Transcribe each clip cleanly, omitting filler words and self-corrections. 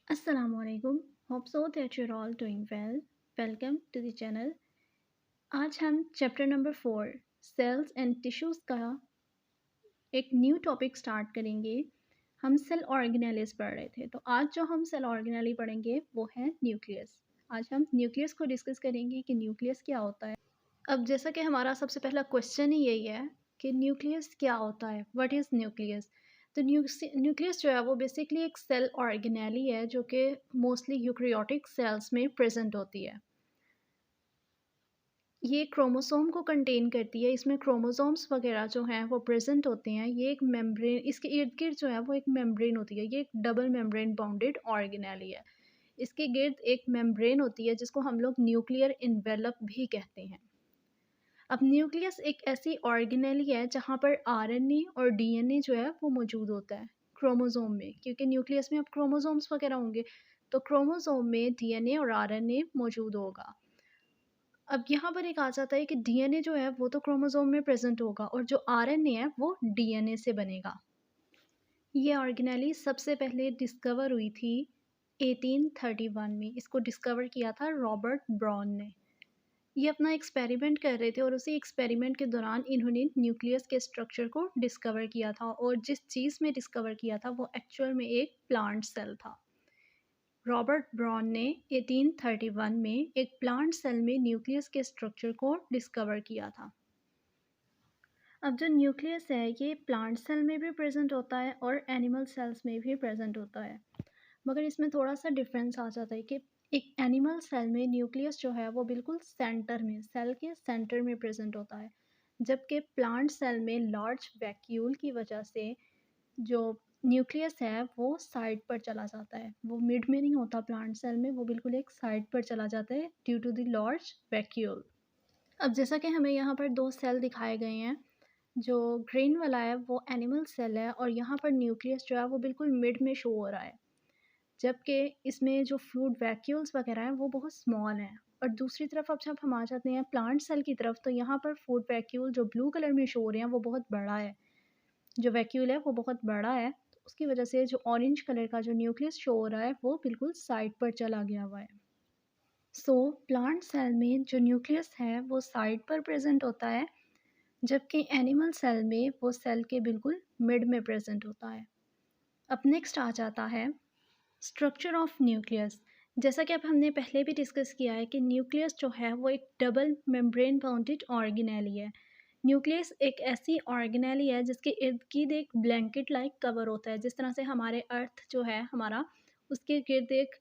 Assalamualaikum. Hope so that you're all doing well. Welcome to the channel. आज हम chapter number 4 cells and tissues का एक new topic start करेंगे। हम cell organelles पढ़ रहे थे, तो आज जो हम सेल ऑर्गेनेली पढ़ेंगे वो है न्यूक्लियस। आज हम न्यूक्लियस को डिस्कस करेंगे कि न्यूक्लियस क्या होता है। अब जैसा कि हमारा सबसे पहला क्वेश्चन ही यही है कि न्यूक्लियस क्या होता है, व्हाट इज़ न्यूक्लियस। तो न्यूक्लियस जो है वो बेसिकली एक सेल ऑर्गेनेली है जो कि मोस्टली यूकैरियोटिक सेल्स में प्रेजेंट होती है। ये क्रोमोसोम को कंटेन करती है, इसमें क्रोमोसोम्स वगैरह जो हैं वो प्रेजेंट होते हैं। ये एक मेम्ब्रेन, इसके इर्द गिर्द जो है वो एक मेम्ब्रेन होती है। ये एक डबल मेम्ब्रेन बाउंडेड ऑर्गेनेली है। इसके गिर्द एक मेम्ब्रेन होती है जिसको हम लोग न्यूक्लियर इन्वेलप भी कहते हैं। अब न्यूक्लियस एक ऐसी ऑर्गेनेली है जहाँ पर आरएनए और डीएनए जो है वो मौजूद होता है क्रोमोसोम में, क्योंकि न्यूक्लियस में अब क्रोमोसोम्स वगैरह होंगे, तो क्रोमोसोम में डीएनए और आरएनए मौजूद होगा। अब यहाँ पर एक आ जाता है कि डीएनए जो है वो तो क्रोमोसोम में प्रेजेंट होगा और जो आरएनए है वो डीएनए से बनेगा। ये ऑर्गेनेली सबसे पहले डिस्कवर हुई थी 1831 में। इसको डिस्कवर किया था रॉबर्ट ब्राउन ने। ये अपना एक्सपेरिमेंट कर रहे थे और उसी एक्सपेरिमेंट के दौरान इन्होंने न्यूक्लियस के स्ट्रक्चर को डिस्कवर किया था, और जिस चीज़ में डिस्कवर किया था वो एक्चुअल में एक प्लांट सेल था। रॉबर्ट ब्राउन ने 1831 में एक प्लांट सेल में न्यूक्लियस के स्ट्रक्चर को डिस्कवर किया था। अब जो न्यूक्लियस है ये प्लांट सेल में भी प्रेजेंट होता है और एनिमल सेल्स में भी प्रेजेंट होता है, मगर इसमें थोड़ा सा डिफरेंस आ जाता है कि एक एनिमल सेल में न्यूक्लियस जो है वो बिल्कुल सेंटर में, सेल के सेंटर में प्रेजेंट होता है, जबकि प्लांट सेल में लार्ज वैक्यूल की वजह से जो न्यूक्लियस है वो साइड पर चला जाता है। वो मिड में नहीं होता प्लांट सेल में, वो बिल्कुल एक साइड पर चला जाता है due to the large vacuole. अब जैसा कि हमें यहाँ पर दो सेल दिखाए गए हैं, जो ग्रीन वाला है वो एनिमल सेल है और यहाँ पर न्यूक्लियस जो है वो बिल्कुल मिड में शो हो रहा है, जबकि इसमें जो फ्लूइड वैक्यूल्स वगैरह हैं वो बहुत स्मॉल हैं। और दूसरी तरफ अब जब हम आ जाते हैं प्लांट सेल की तरफ, तो यहाँ पर फूड वैक्यूल जो ब्लू कलर में शो हो रहे हैं वो बहुत बड़ा है। जो वैक्यूल है वो बहुत बड़ा है, तो उसकी वजह से जो ऑरेंज कलर का जो न्यूक्लियस शो हो रहा है वो बिल्कुल साइड पर चला गया हुआ है। सो प्लांट सेल में जो न्यूक्लियस है वो साइड पर प्रेजेंट होता है, जबकि एनिमल सेल में वो सेल के बिल्कुल मिड में प्रेजेंट होता है। अब नेक्स्ट आ जाता है स्ट्रक्चर ऑफ न्यूक्लियस। जैसा कि अब हमने पहले भी डिस्कस किया है कि न्यूक्लियस जो है वो एक डबल मेम्ब्रेन बाउंडेड ऑर्गेनेली है। न्यूक्लियस एक ऐसी ऑर्गेनेली है जिसके इर्द गिर्द एक ब्लैंकेट लाइक कवर होता है। जिस तरह से हमारे अर्थ जो है हमारा, उसके गिर्द एक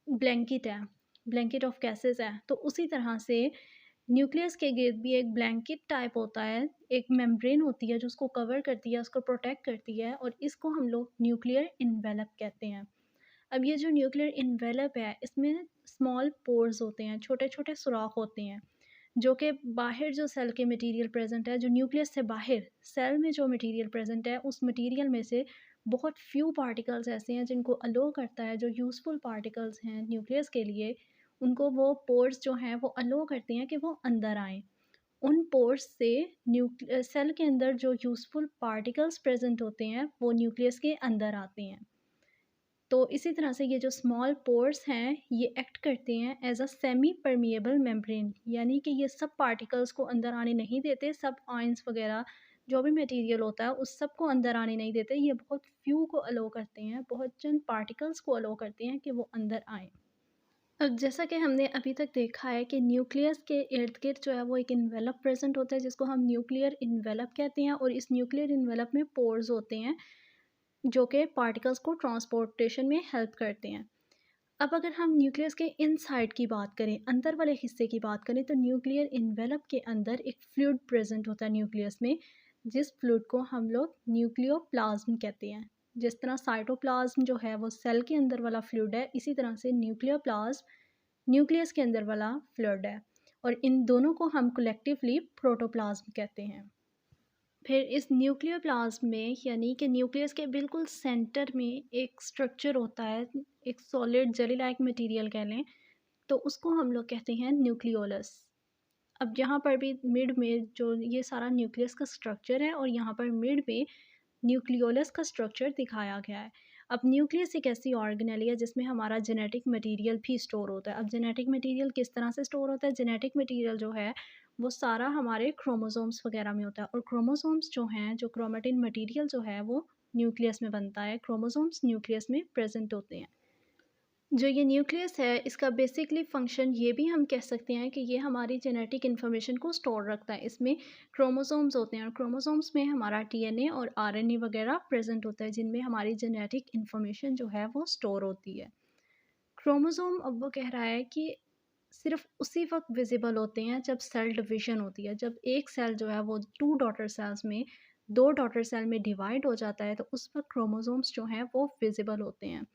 ब्लैंकेट है, ब्लैंकेट ऑफ गैसेस है, तो उसी तरह से न्यूक्लियस के गिर्द भी एक ब्लैंकेट टाइप होता है, एक मेम्ब्रेन होती है जो उसको कवर करती है, उसको प्रोटेक्ट करती है, और इसको हम लोग न्यूक्लियर इन्वेलप कहते हैं। अब ये जो न्यूक्लियर इन्वेलप है इसमें स्मॉल पोर्स होते हैं, छोटे छोटे सुराख होते हैं, जो कि बाहर जो सेल के मटेरियल प्रेजेंट है, जो न्यूक्लियस से बाहर सेल में जो मटेरियल प्रेजेंट है उस मटेरियल में से बहुत फ्यू पार्टिकल्स ऐसे हैं जिनको अलो करता है, जो यूज़फुल पार्टिकल्स हैं न्यूक्लियस के लिए, उनको वो पोर्स जो हैं वो अलो करते हैं कि वो अंदर आएँ। उन पोर्स से सेल के अंदर जो यूज़फुल पार्टिकल्स प्रेजेंट होते हैं वो न्यूक्लियस के अंदर आते हैं। तो इसी तरह से ये जो स्मॉल पोर्स हैं ये एक्ट करते हैं as a semi permeable membrane, यानी कि ये सब पार्टिकल्स को अंदर आने नहीं देते, सब आयंस वगैरह जो भी मटेरियल होता है उस सब को अंदर आने नहीं देते। ये बहुत फ्यू को अलो करते हैं, बहुत चंद पार्टिकल्स को अलो करते हैं कि वो अंदर आएँ। अब जैसा कि हमने अभी तक देखा है कि न्यूक्लियस के इर्द गिर्द जो है वो एक इन्वेलप प्रेजेंट होता है जिसको हम न्यूक्लियर इन्वेलप कहते हैं, और इस न्यूक्लियर इन्वेलप में पोर्स होते हैं जो कि पार्टिकल्स को ट्रांसपोर्टेशन में हेल्प करते हैं। अब अगर हम न्यूक्लियस के इनसाइड की बात करें, अंदर वाले हिस्से की बात करें, तो न्यूक्लियर इन्वेलप के अंदर एक फ्लूइड प्रेजेंट होता है न्यूक्लियस में, जिस फ्लूइड को हम लोग न्यूक्लियोप्लाज्म कहते हैं। जिस तरह साइटोप्लाज्म जो है वो सेल के अंदर वाला फ्लूइड है, इसी तरह से न्यूक्लियोप्लाज्म न्यूक्लियस के अंदर वाला फ्लूइड है, और इन दोनों को हम कलेक्टिवली प्रोटोप्लाज्म कहते हैं। फिर इस न्यूक्लियर प्लाज्म में, यानी कि न्यूक्लियस के बिल्कुल सेंटर में एक स्ट्रक्चर होता है, एक सॉलिड जेली लाइक मटेरियल कह लें, तो उसको हम लोग कहते हैं न्यूक्लियोलस। अब यहाँ पर भी मिड में जो ये सारा न्यूक्लियस का स्ट्रक्चर है और यहाँ पर मिड में न्यूक्लियोलस का स्ट्रक्चर दिखाया गया है। अब न्यूक्लियस एक ऐसी ऑर्गेनेली है जिसमें हमारा जेनेटिक मटेरियल भी स्टोर होता है। अब जेनेटिक मटेरियल किस तरह से स्टोर होता है? जेनेटिक मटेरियल जो है वो सारा हमारे क्रोमोसोम्स वगैरह में होता है, और क्रोमोसोम्स जो हैं, जो क्रोमेटिन मटेरियल जो है वो न्यूक्लियस में बनता है। क्रोमोसोम्स न्यूक्लियस में प्रेजेंट होते हैं। जो ये न्यूक्लियस है, इसका बेसिकली फ़ंक्शन ये भी हम कह सकते हैं कि ये हमारी जेनेटिक इन्फॉर्मेशन को स्टोर रखता है। इसमें क्रोमोसोम्स होते हैं, और क्रोमोसोम्स में हमारा डीएनए और आरएनए वगैरह प्रेज़ेंट होता है, जिनमें हमारी जेनेटिक इन्फॉर्मेशन जो है वो स्टोर होती है। क्रोमोसोम अब वो कह रहा है कि सिर्फ़ उसी वक़्त विज़िबल होते हैं जब सेल डिवीज़न होती है। जब एक सेल जो है वो 2 डॉटर सेल्स में 2 डॉटर सेल में डिवाइड हो जाता है, तो उस वक़्त क्रोमोसोम्स जो हैं वो विज़िबल होते हैं।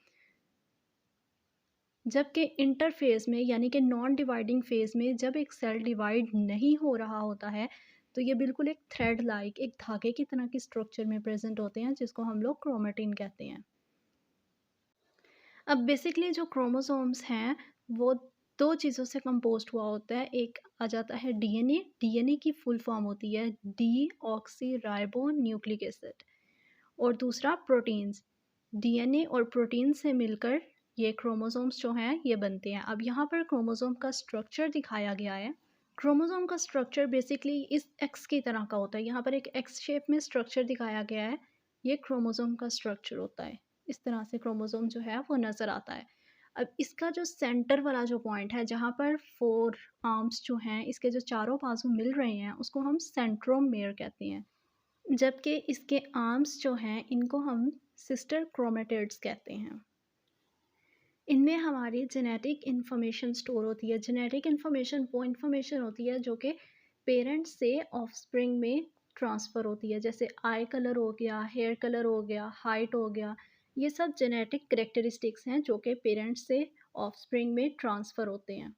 जबकि इंटरफ़ेज़ में, यानी कि नॉन डिवाइडिंग फ़ेज़ में, जब एक सेल डिवाइड नहीं हो रहा होता है, तो ये बिल्कुल एक थ्रेड लाइक, एक धागे की तरह की स्ट्रक्चर में प्रेज़ेंट होते हैं, जिसको हम लोग क्रोमैटिन कहते हैं। अब बेसिकली जो क्रोमोसोम्स हैं, वो 2 चीज़ों से कंपोज़्ड हुआ होता है। एक आ जाता है डीएनए, डीएनए की फुल फ़ॉर्म होती है डीऑक्सी न्यूक्लिक एसिड, और दूसरा प्रोटीन्स। डीएनए और प्रोटीन से मिलकर ये क्रोमोसोम्स जो हैं ये बनते हैं। अब यहाँ पर क्रोमोसोम का स्ट्रक्चर दिखाया गया है। क्रोमोसोम का स्ट्रक्चर बेसिकली इस एक्स की तरह का होता है। यहाँ पर एक एक्स शेप में स्ट्रक्चर दिखाया गया है। ये क्रोमोसोम का स्ट्रक्चर होता है। इस तरह से क्रोमोसोम जो है वो नज़र आता है। अब इसका जो सेंटर वाला जो पॉइंट है, जहाँ पर 4 आर्म्स जो हैं, इसके जो चारों बाजू मिल रहे हैं, उसको हम सेंट्रोमेयर कहते हैं। जबकि इसके आर्म्स जो हैं, इनको हम सिस्टर क्रोमेटिड्स कहते हैं। इनमें हमारी जेनेटिक इन्फॉर्मेशन स्टोर होती है। जेनेटिक इन्फॉर्मेशन वो इन्फॉर्मेशन होती है जो कि पेरेंट्स से ऑफस्प्रिंग में ट्रांसफ़र होती है। जैसे आई कलर हो गया, हेयर कलर हो गया, हाइट हो गया। ये सब जेनेटिक करैक्टरिस्टिक्स हैं जो कि पेरेंट्स से ऑफस्प्रिंग में ट्रांसफ़र होते हैं।